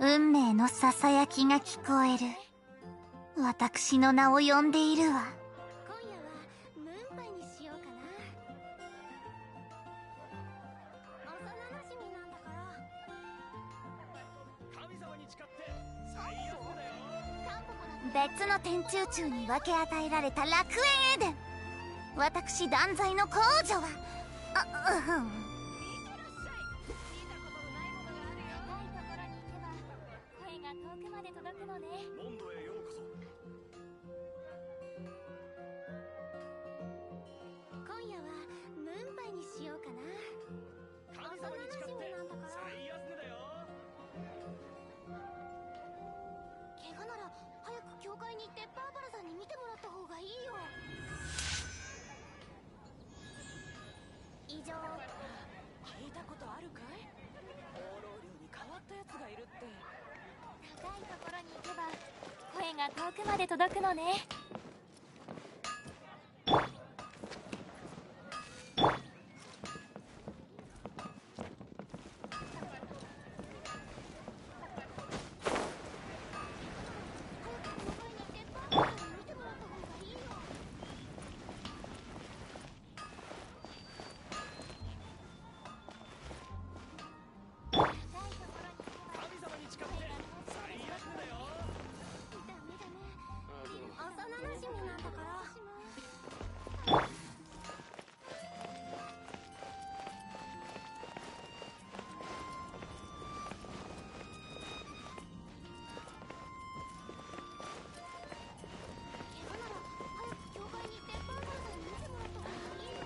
運命のささやきが聞こえる。私の名を呼んでいるわ。今夜はムーンパイにしようかな。幼なじみなんだから。神様に誓って最悪だよ。別の天中宙に分け与えられた楽園エデン。私断罪の公女は遠くまで届くのね。モンドへようこそ。今夜はムーンパイにしようかな。神様に誓って最安値だよ。怪我なら早く教会に行ってバーバラさんに見てもらった方がいいよ。以上。聞いたことあるかい？放浪竜に変わったやつがいるって。高いところに行けば声が遠くまで届くのね。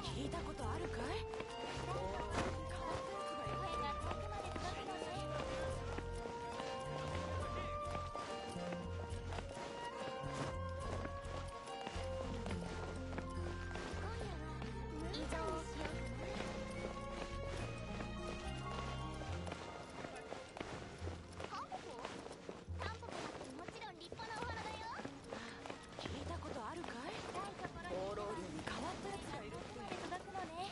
聞いたことあるかい？放浪竜に変わったやつがいる。声が遠くまで届くのね。以上。タンポポだってもちろん立派なお花だよ。聞いたことあるかい？放浪竜に変わったやつがいるって。届くのね。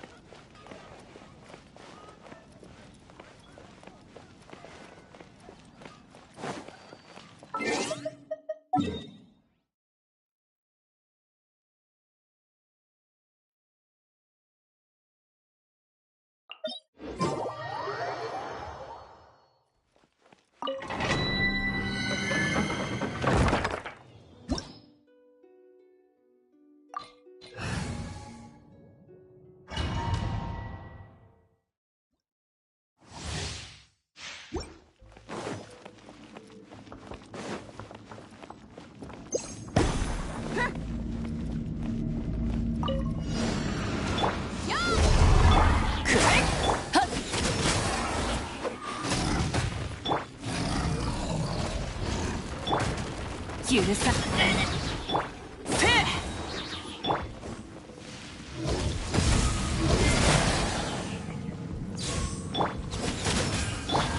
許させえ。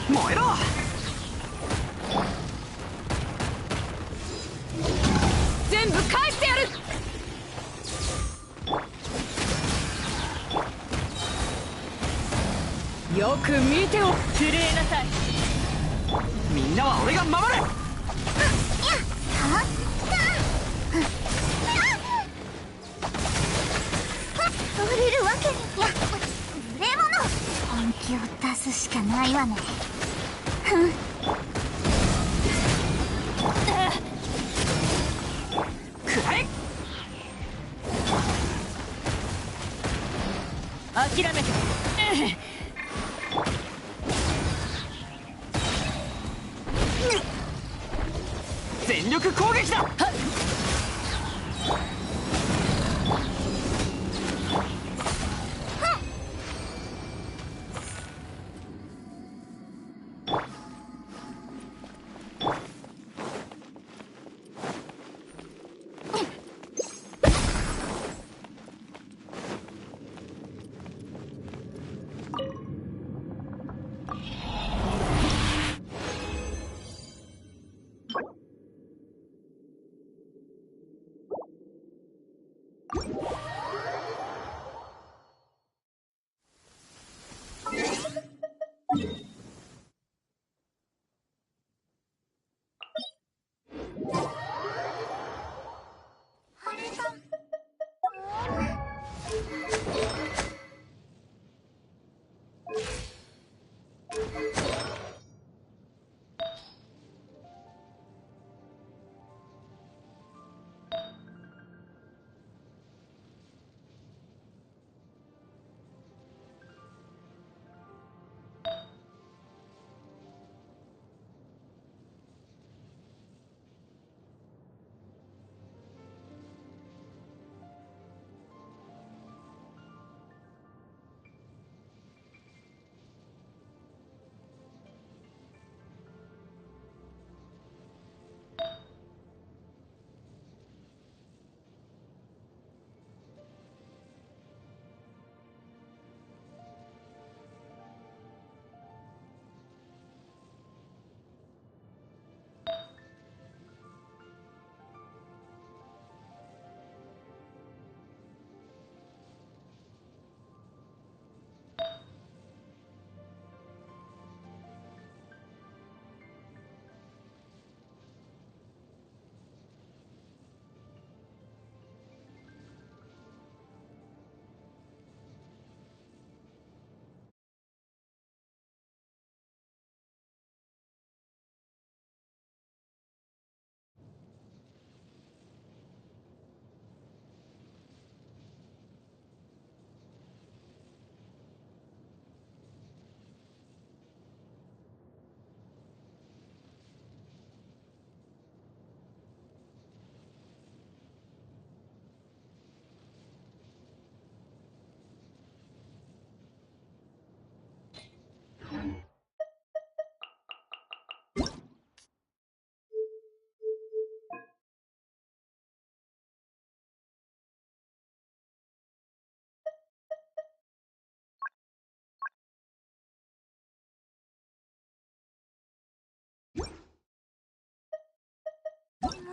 燃えろ。全部返してやる。よく見てお震えなさい。みんなは俺が守る。売れるわけに無礼者。本気を出すしかないわね。くらえ。諦めて。全力攻撃だ。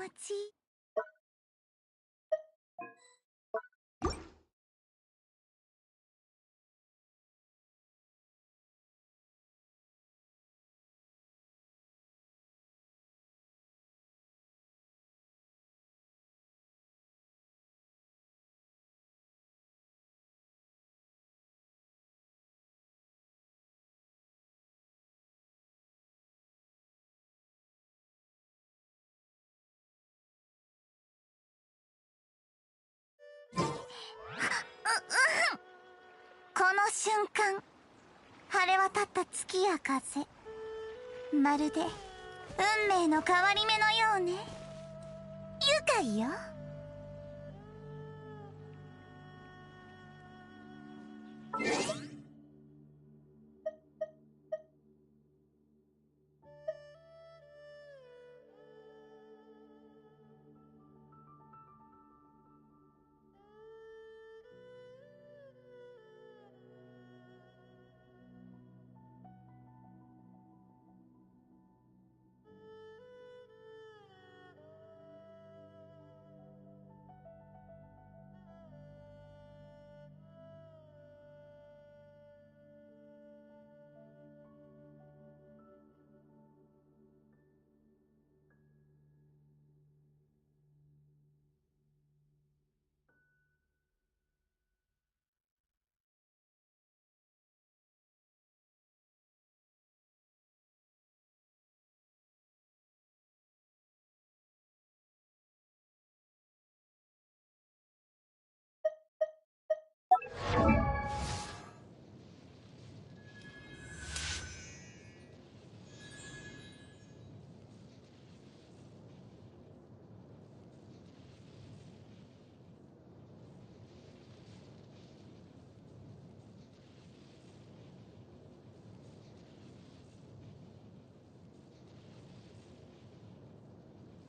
ちいい。この瞬間、晴れ渡った月や風、まるで運命の変わり目のようね。愉快よ。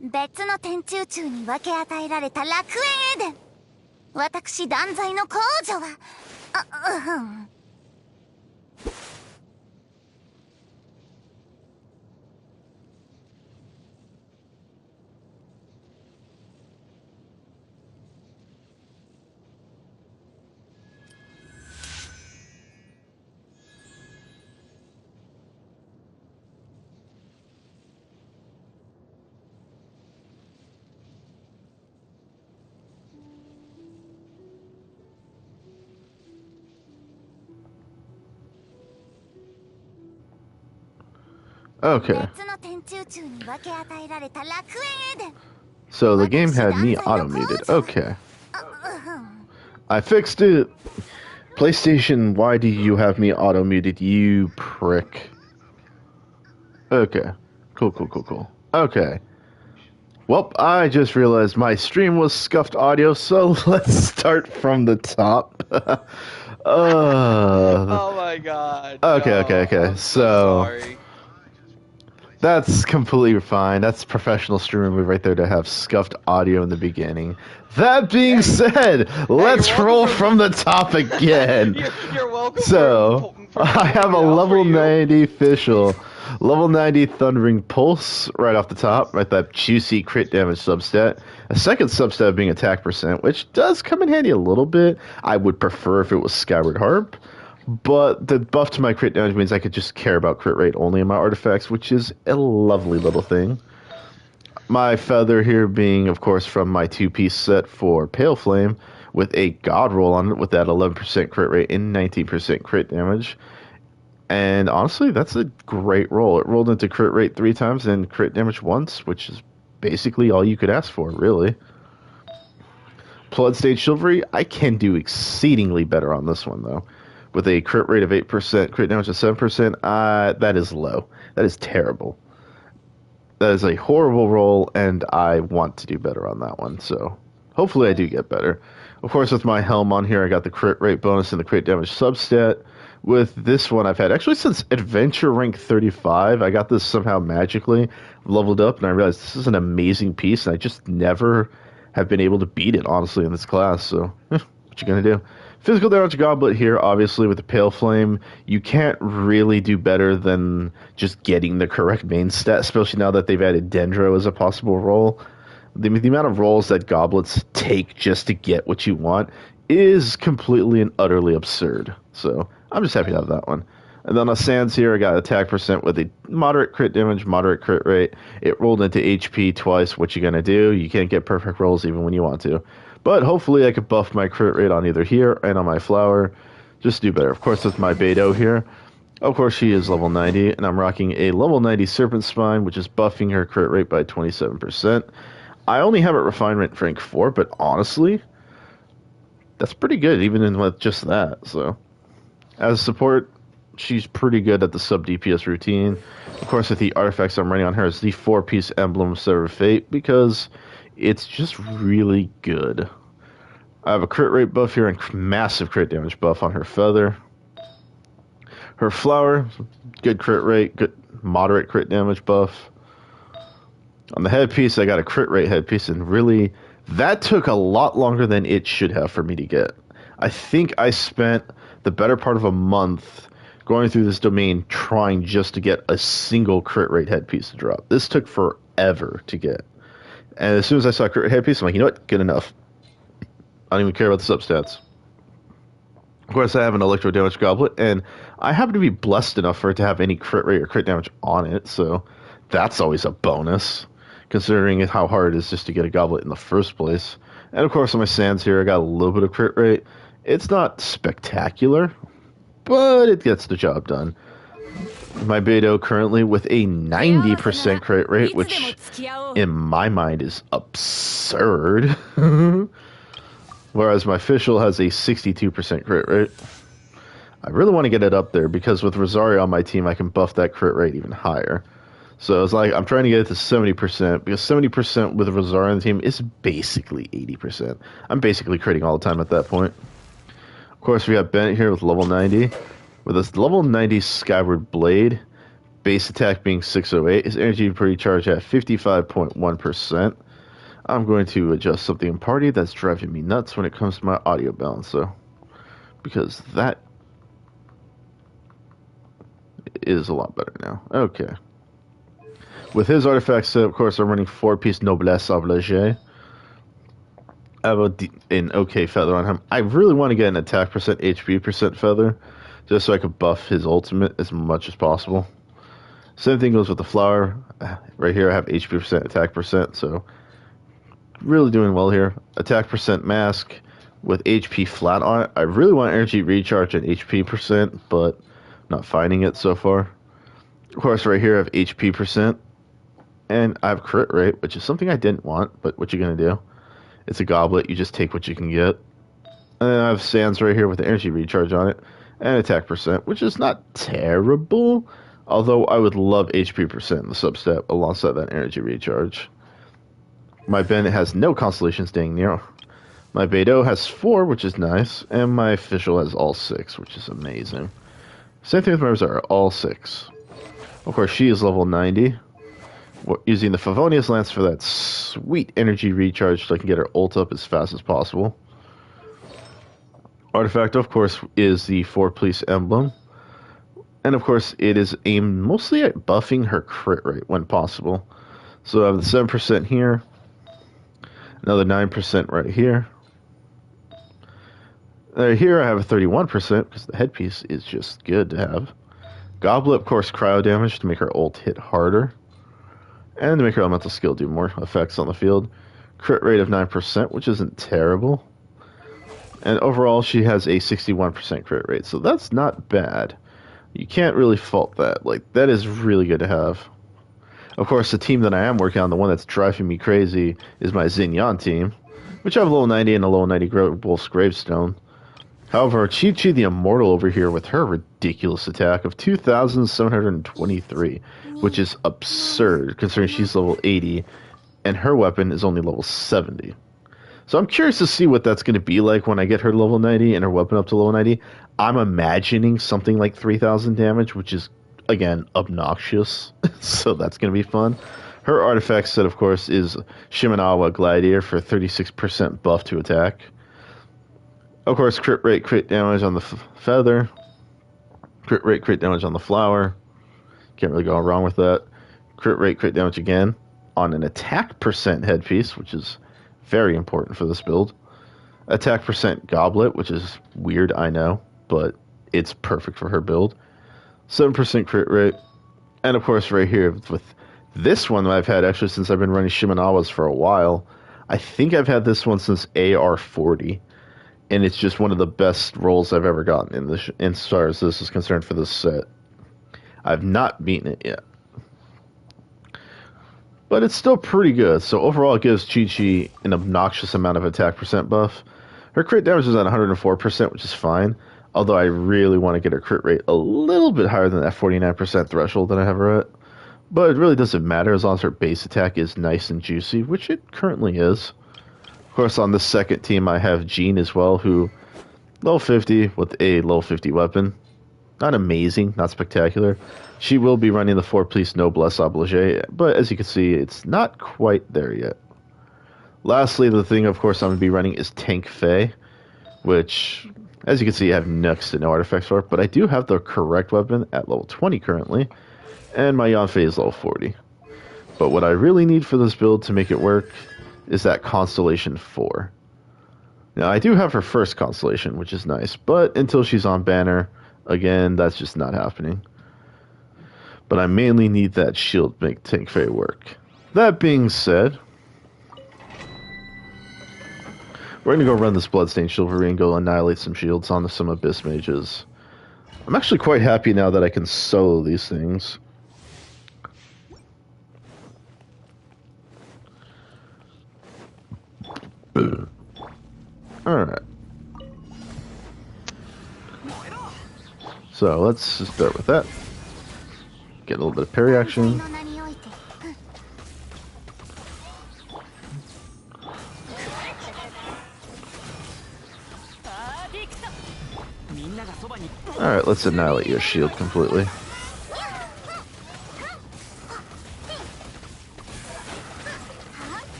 別の天中宙に分け与えられた楽園エデン。私断罪の公女はOkay. 別の天中宙に分け与えられた楽園エデン。 So the game had me auto-muted. Okay. I fixed it. PlayStation, why do you have me auto-muted, you prick? Okay. Cool. Okay. Well, I just realized my stream was scuffed audio, so let's start from the top. Oh my god. Okay. I'm So sorry. that's completely fine. That's professional streaming move right there to have scuffed audio in the beginning. That being said, let's roll from the top again. You're welcome. So, I have a level 90 official, level 90 Thundering Pulse right off the top, right, that juicy crit damage substat. A second substat being attack percent, which does come in handy a little bit. I would prefer if it was Skyward Harp. But the buff to my crit damage means I could just care about crit rate only in my artifacts, which is a lovely little thing. My feather here being, of course, from my two-piece set for Pale Flame, with a God roll on it with that 11% crit rate and 19% crit damage. And honestly, that's a great roll. It rolled into crit rate 3 times and crit damage once, which is basically all you could ask for, really. Bloodstain Chivalry, I can do exceedingly better on this one, though. With a crit rate of 8%, crit damage of 7%, that is low. That is terrible. That is a horrible roll, and I want to do better on that one, so hopefully I do get better. Of course, with my helm on here, I got the crit rate bonus and the crit damage substat. With this one, I've had, actually since Adventure rank 35, I got this somehow magically leveled up, and I realized this is an amazing piece, and I just never have been able to beat it, honestly, in this class, so what you gonna do? Physical damage goblet here, obviously, with the Pale Flame. You can't really do better than just getting the correct main stat, especially now that they've added Dendro as a possible role. the amount of rolls that goblets take just to get what you want is completely and utterly absurd. So I'm just happy to have that one. And then on Sands here, I got attack percent with a moderate crit damage, moderate crit rate. It rolled into HP twice. What you gonna do? You can't get perfect rolls even when you want to. But hopefully I could buff my crit rate on either here and on my flower. Just do better. Of course, with my Beidou here. Of course, she is level 90, and I'm rocking a level 90 Serpent Spine, which is buffing her crit rate by 27%. I only have it refinement rank 4, but honestly, that's pretty good, even with just that. So, as support, she's pretty good at the sub DPS routine. Of course, with the artifacts I'm running on her is the 4-piece Emblem of Sever Fate, because it's just really good. I have a crit rate buff here and massive crit damage buff on her feather. Her flower, good crit rate, good moderate crit damage buff. On the headpiece, I got a crit rate headpiece, and really, that took a lot longer than it should have for me to get. I think I spent the better part of a month going through this domain trying just to get a single crit rate headpiece to drop. This took forever to get. And as soon as I saw crit rate headpiece, I'm like, you know what? Good enough. I don't even care about the substats. Of course, I have an electro damage goblet, and I happen to be blessed enough for it to have any crit rate or crit damage on it, so that's always a bonus, considering how hard it is just to get a goblet in the first place. And of course, on my sands here, I got a little bit of crit rate. It's not spectacular, but it gets the job done. My Beidou currently with a 90% crit rate, which in my mind is absurd. Whereas my official has a 62% crit rate. I really want to get it up there because with Rosario on my team, I can buff that crit rate even higher. So it's like I'm trying to get it to 70% because 70% with Rosario on the team is basically 80%. I'm basically critting all the time at that point. Of course, we got Bennett here with level 90. With this level 90 Skyward Blade, base attack being 608, his energy per recharge at 55.1%. I'm going to adjust something in party that's driving me nuts when it comes to my audio balance, though. Because that is a lot better now. Okay. With his artifacts set, of course, I'm running 4-piece Noblesse Obligée. I have an okay feather on him. I really want to get an attack percent, HP percent feather, just so I could buff his ultimate as much as possible. Same thing goes with the flower. Right here I have HP percent, attack percent, so really doing well here. Attack percent mask with HP flat on it. I really want energy recharge and HP percent, but not finding it so far. Of course, right here I have HP percent, and I have crit rate, which is something I didn't want, but what you gonna do? It's a goblet, you just take what you can get. And then I have sands right here with the energy recharge on it, and attack percent, which is not terrible, although I would love HP percent in the substat alongside that energy recharge. My Bennett has no constellations dang near. My Beidou has 4, which is nice, and my official has all 6, which is amazing. Same thing with my Rosario, all 6. Of course, she is level 90. We're using the Favonius Lance for that sweet energy recharge so I can get her ult up as fast as possible. Artifact, of course, is the 4-piece emblem. And of course, it is aimed mostly at buffing her crit rate when possible. So I have the 7% here. Another 9% right here. Here I have a 31% because the headpiece is just good to have. Goblet, of course, cryo damage to make her ult hit harder. And to make her elemental skill do more effects on the field. Crit rate of 9%, which isn't terrible. And overall, she has a 61% crit rate, so that's not bad. You can't really fault that. Like, that is really good to have. Of course, the team that I am working on, the one that's driving me crazy, is my Xinyan team, which I have a level 90 and a level 90 Wolf's Gravestone. However, Chi Chi the Immortal over here with her ridiculous attack of 2,723, which is absurd considering she's level 80 and her weapon is only level 70. So I'm curious to see what that's going to be like when I get her level 90 and her weapon up to level 90. I'm imagining something like 3,000 damage, which is, again, obnoxious. So that's going to be fun. Her artifact set, of course, is Shimenawa Gladiator for 36% buff to attack. Of course, crit rate, crit damage on the feather. Crit rate, crit damage on the flower. Can't really go wrong with that. Crit rate, crit damage again on an attack percent headpiece, which is very important for this build. Attack percent goblet, which is weird, I know, but it's perfect for her build. 7% crit rate. And of course, right here with this one that I've had actually since I've been running Shimenawas for a while. I think I've had this one since AR40. And it's just one of the best rolls I've ever gotten in this, as far as this is concerned for this set. I've not beaten it yet. But it's still pretty good. So overall, it gives Chi-Chi an obnoxious amount of attack percent buff. Her crit damage is at 104%, which is fine. Although I really want to get her crit rate a little bit higher than that 49% threshold that I have her at. But it really doesn't matter as long as her base attack is nice and juicy, which it currently is. Of course, on the second team, I have Jean as well, who level 50 with a level 50 weapon. Not amazing, not spectacular. She will be running the 4-piece Noblesse Obligé, but as you can see, it's not quite there yet. Lastly, the thing, of course, I'm going to be running is Tank Faye, which, as you can see, I have next to no artifacts for it, but I do have the correct weapon at level 20 currently, and my Yanfei is level 40. But what I really need for this build to make it work is that Constellation 4. Now, I do have her first Constellation, which is nice, but until she's on banner, again, that's just not happening. But I mainly need that shield to make Tank Faye work. That being said, we're going to go run this Bloodstained Chivalry and go annihilate some shields on some Abyss Mages. I'm actually quite happy now that I can solo these things. Alright. So let's just start with that. Get a little bit of parry action. Alright, let's annihilate your shield completely.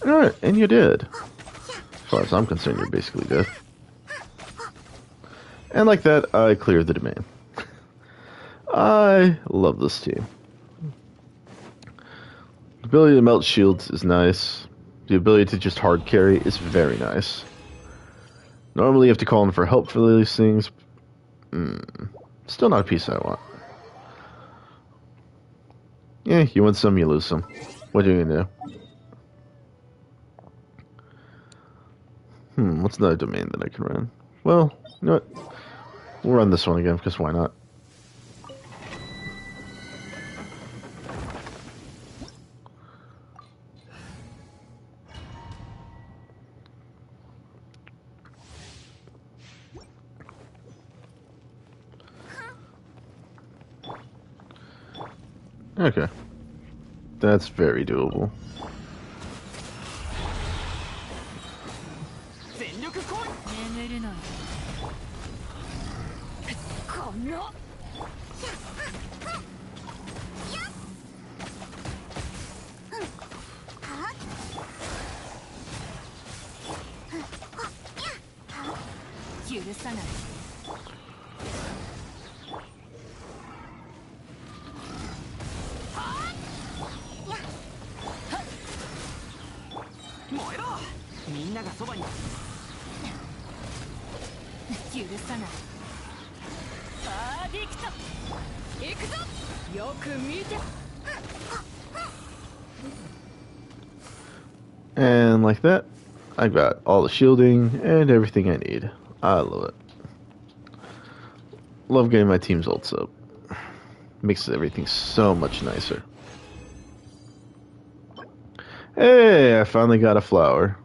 Alright, and you did. As far as I'm concerned, you're basically dead. And like that, I cleared the domain. I love this team. The ability to melt shields is nice. The ability to just hard carry is very nice. Normally you have to call in for help for these things. Still not a piece I want. Yeah, you win some, you lose some. What are you gonna do? What's another domain that I can run? Well, you know what? We'll run this one again, because why not? Okay. That's very doable. And like that, I got all the shielding and everything I need. I love it. Love getting my team's ults up. Makes everything so much nicer. Hey, I finally got a flower.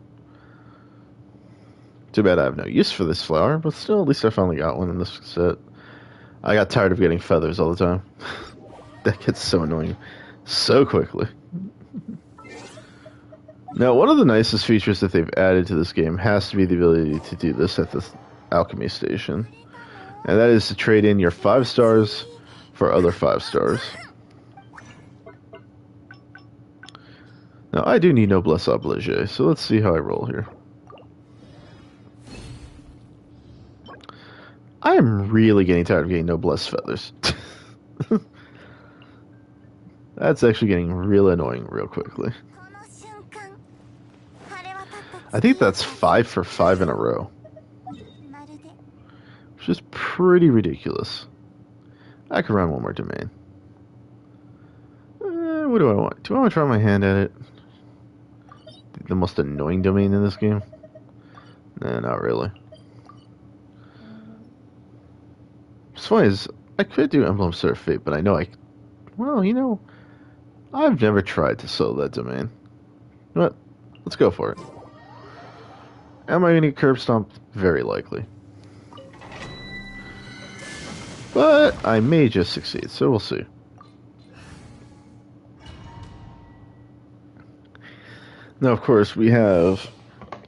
Too bad I have no use for this flower, but still, at least I finally got one in this set. I got tired of getting feathers all the time. That gets so annoying so quickly. Now, one of the nicest features that they've added to this game has to be the ability to do this at the alchemy station. And that is to trade in your 5 stars for other 5 stars. Now, I do need Noblesse Obligé, so let's see how I roll here. I'm really getting tired of getting noblesse feathers. That's actually getting real annoying real quickly. この瞬間晴れ渡った I think that's 5 for 5 in a row, まるで which is pretty ridiculous. I could run one more domain. What do I want? Do I want to try my hand at it? The most annoying domain in this game? Nah, not really. What's funny is, I could do Emblem Surf Fate, but I know well, you know, I've never tried to sell that domain. You know what? Let's go for it. Am I going to get curb stomped? Very likely. But I may just succeed, so we'll see. Now, of course, we have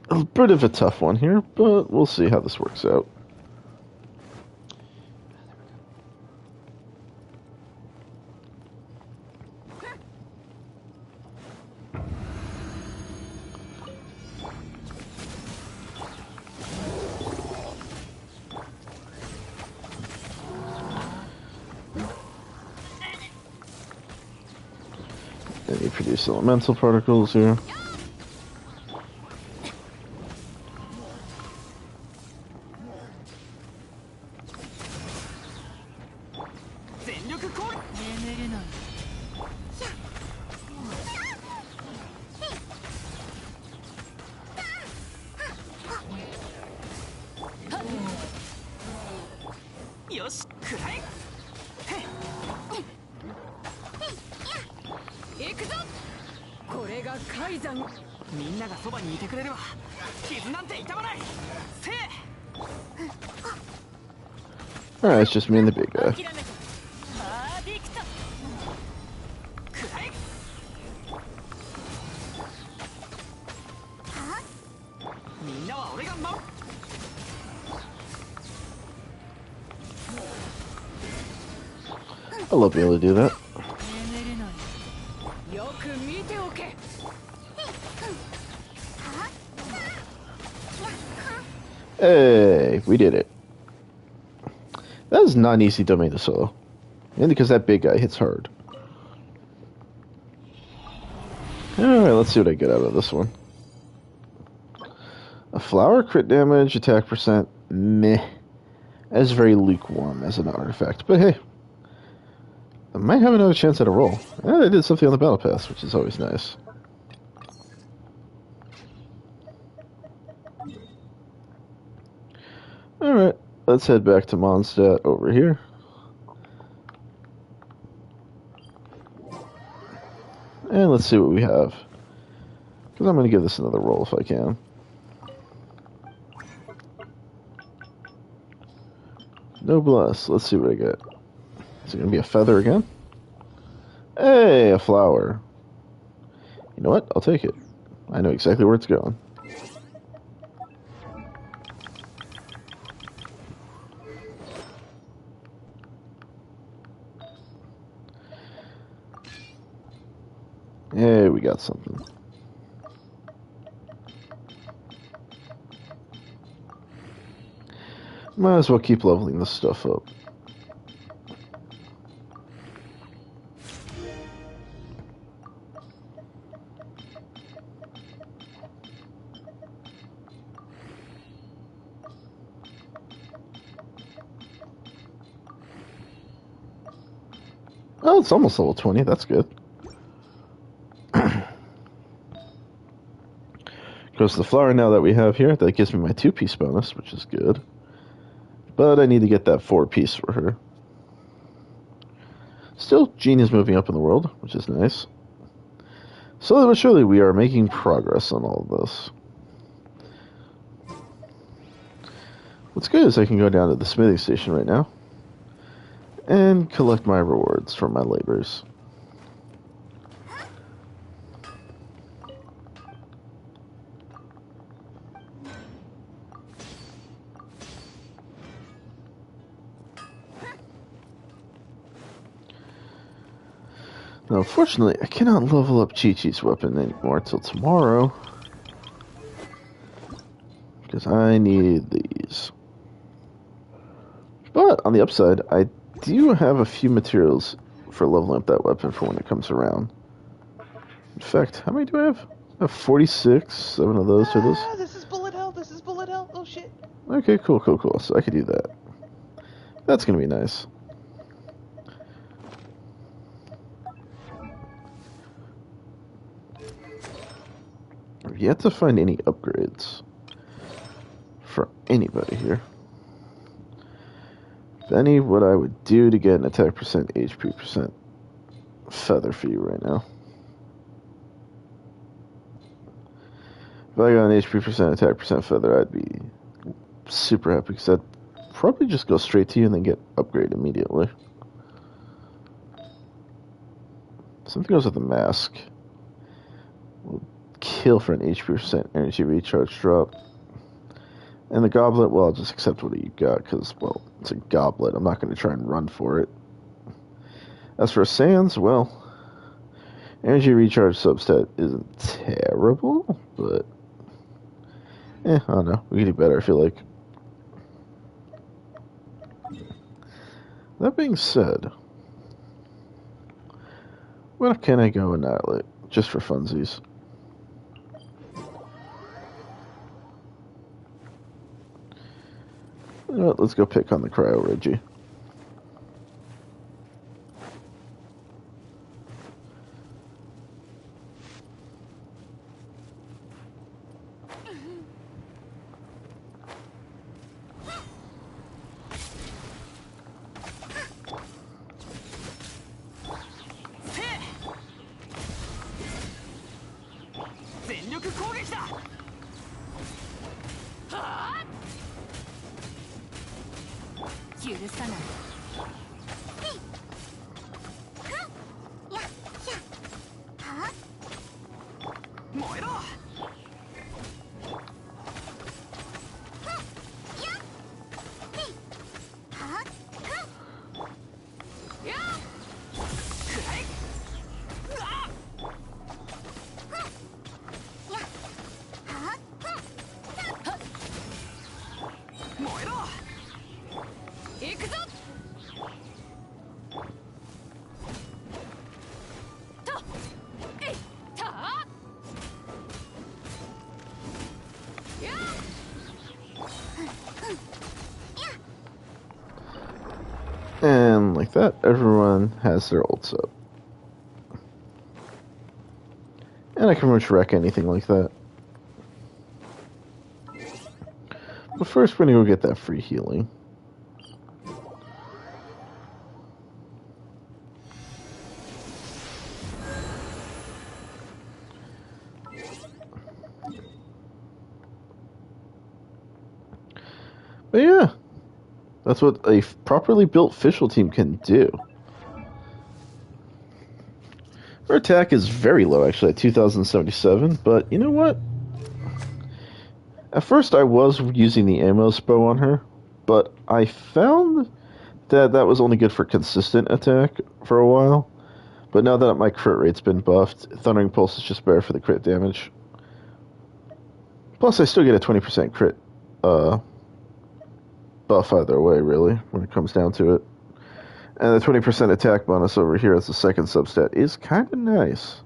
a bit of a tough one here, but we'll see how this works out. And you produce elemental particles here. Alright, it's just me and the big guy. I love being able to do that. Hey, we did it. That is not an easy domain to solo. Mainly because that big guy hits hard. Alright, let's see what I get out of this one. A flower, crit damage, attack percent, meh. That is very lukewarm as an artifact, but hey. I might have another chance at a roll. And I did something on the battle pass, which is always nice. Alright, let's head back to Mondstadt over here. And let's see what we have. Because I'm going to give this another roll if I can. Noblesse. Let's see what I get. Is it going to be a feather again? Hey, a flower. You know what? I'll take it. I know exactly where it's going. Hey, we got something. Might as well keep leveling this stuff up. Oh, it's almost level 20. That's good. Because the flower now that we have here, that gives me my 2-piece bonus, which is good. But I need to get that 4-piece for her. Still, Jean is moving up in the world, which is nice. Slowly but surely, we are making progress on all of this. What's good is I can go down to the smithing station right now and collect my rewards for my labors. Now, unfortunately, I cannot level up Chi-Chi's weapon anymore until tomorrow. Because I need these. But on the upside, I do have a few materials for leveling up that weapon for when it comes around. In fact, how many do I have? I have 46, 7 of those for this. This is bullet hell. This is bullet hell. Oh shit. Okay, cool. So I could do that. That's gonna be nice. I've yet to find any upgrades for anybody here. If any, what I would do to get an attack percent, HP percent feather for you right now. If I got an HP percent, attack percent feather, I'd be super happy because I'd probably just go straight to you and then get upgrade immediately. Something goes with the mask. Will kill for an HP percent energy recharge drop. And the goblet, well, I'll just accept what you got because, well, it's a goblet. I'm not going to try and run for it. As for sands, well, energy recharge substat isn't terrible, but I don't know. We can do better, I feel like. That being said, where can I go annihilate? Just for funsies. You know what, let's go pick on the Cryo Reggie. And like that, everyone has their ults up. And I can pretty much wreck anything like that. But first, we're gonna go get that free healing. But yeah, that's what a properly built official team can do. Her attack is very low, actually, at 2077, but you know what? At first I was using the ammo bow on her, but I found that that was only good for consistent attack for a while. But now that my crit rate's been buffed, Thundering Pulse is just better for the crit damage. Plus I still get a 20% crit buff either way, really, when it comes down to it. And the 20% attack bonus over here as the second substat is kind of nice.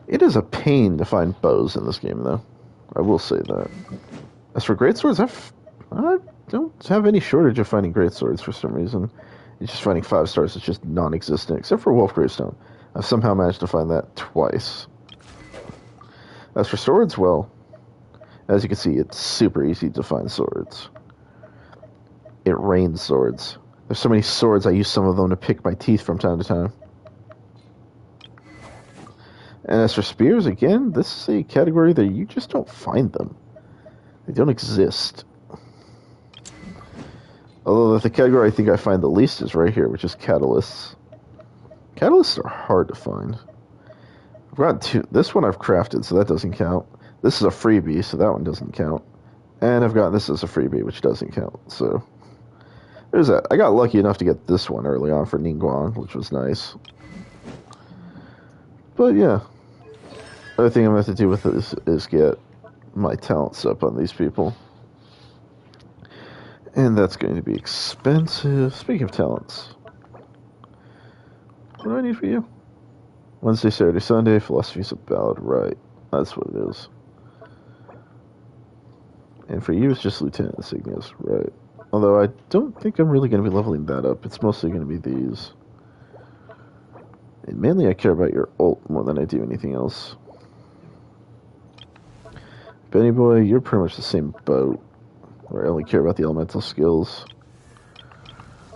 It is a pain to find bows in this game, though. I will say that. As for greatswords, I don't have any shortage of finding greatswords for some reason. It's just finding 5 stars is just non-existent, except for Wolf Gravestone. I've somehow managed to find that twice. As for swords, well, as you can see, it's super easy to find swords. It rains swords. There's so many swords, I use some of them to pick my teeth from time to time. And as for spears, again, this is a category that you just don't find them. They don't exist. Although the category I think I find the least is right here, which is catalysts. Catalysts are hard to find. I've got 2. This one I've crafted, so that doesn't count. This is a freebie, so that one doesn't count. And I've got this as a freebie, which doesn't count, so there's that. I got lucky enough to get this one early on for Ningguang, which was nice. But yeah. Other thing I'm going to have to do with this is get my talents up on these people. And that's going to be expensive. Speaking of talents, what do I need for you? Wednesday, Saturday, Sunday, philosophy's about right. That's what it is. And for you, it's just Lieutenant Insignias, right? Although I don't think I'm really going to be leveling that up. It's mostly going to be these. And mainly I care about your ult more than I do anything else. Benny Boy, you're pretty much the same boat. Where I only care about the elemental skills.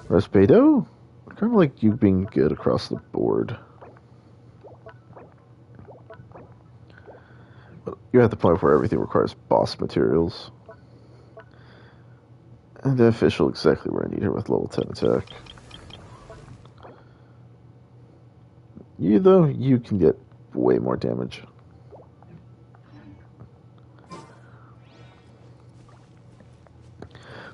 Whereas Beidou, I kind of like you being good across the board. But you're at the point where everything requires boss materials. And the official exactly where I need her with level 10 attack. You, though, you can get way more damage.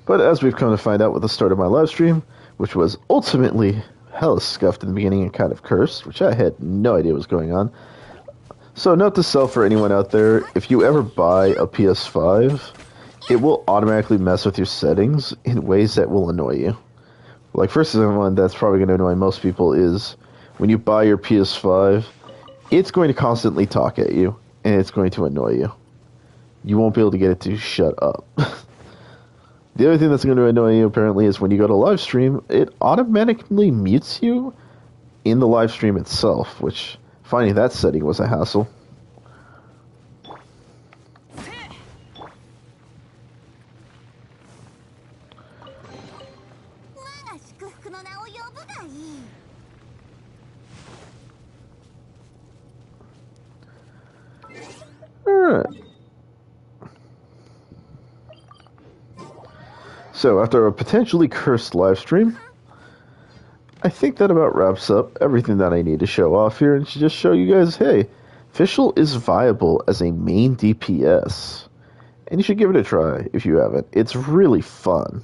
But as we've come to find out with the start of my live stream, which was ultimately hella scuffed in the beginning and kind of cursed, which I had no idea was going on. So note to self for anyone out there, if you ever buy a PS5, it will automatically mess with your settings in ways that will annoy you. Like, first one that's probably going to annoy most people is when you buy your PS5, it's going to constantly talk at you, and it's going to annoy you. You won't be able to get it to shut up. The other thing that's going to annoy you, apparently, is when you go to live stream, it automatically mutes you in the live stream itself, which finding that setting was a hassle. Alright. So, after a potentially cursed live stream, I think that about wraps up everything that I need to show off here and to just show you guys, hey, Fischl is viable as a main DPS. And you should give it a try if you haven't. It's really fun.